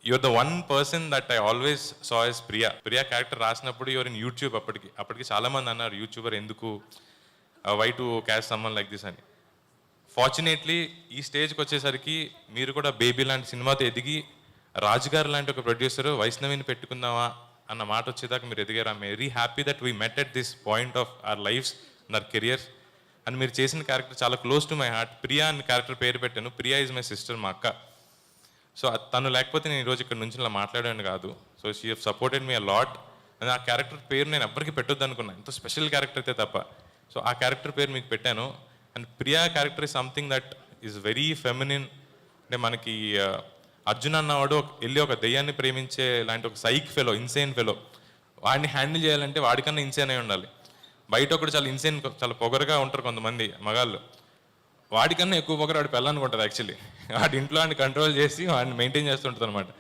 Your the one person that I always saw as Priya. Priya character రాసినప్పుడు your in YouTube. అప్పటికి చాలామంది అన్నారు YouTuber ఎందుకు, why to cast someone like this అని. Fortunately ఈ స్టేజ్కి వచ్చేసరికి మీరు కూడా బేబీ లాంటి సినిమాతో ఎదిగి రాజుగారు లాంటి ఒక ప్రొడ్యూసర్ వైష్ణవిని పెట్టుకుందామా అన్న మాట వచ్చేదాకా మీరు ఎదిగారు. I'm very happy that we met at this point of our lives and our careers. అండ్ మీరు చేసిన క్యారెక్టర్ చాలా close to my heart. Priya అని క్యారెక్టర్ పేరు పెట్టాను. ప్రియా ఈజ్ మై సిస్టర్, మా అక్క. సో తను లేకపోతే నేను ఈరోజు ఇక్కడ నుంచి ఇలా మాట్లాడాను కాదు. So she have supported me a lot. And ఆ క్యారెక్టర్ పేరు నేను ఎవ్వరికి పెట్టొద్దు అనుకున్నాను, ఎంతో స్పెషల్ క్యారెక్టర్ అయితే తప్ప. సో ఆ క్యారెక్టర్ పేరు మీకు పెట్టాను. And Priya character is something that is very feminine. అంటే మనకి అర్జున్ అన్నవాడు వెళ్ళి ఒక దెయ్యాన్ని ప్రేమించే లాంటి ఒక సైక్ ఫెలో, ఇన్సేన్ ఫెలో. వాడిని హ్యాండిల్ చేయాలంటే వాడికన్నా ఇన్సేన్ అయి ఉండాలి. బయట ఒకటి చాలా ఇన్సేన్, చాలా పొగరుగా ఉంటారు కొంతమంది మగాళ్ళు. వాడికన్నా ఎక్కువ పొగరు వాడి పెళ్ళానికి ఉంటుంది యాక్చువల్లీ. వాడి ఇంట్లో వాడిని కంట్రోల్ చేసి వాడిని మెయింటైన్ చేస్తుంటుంది అనమాట.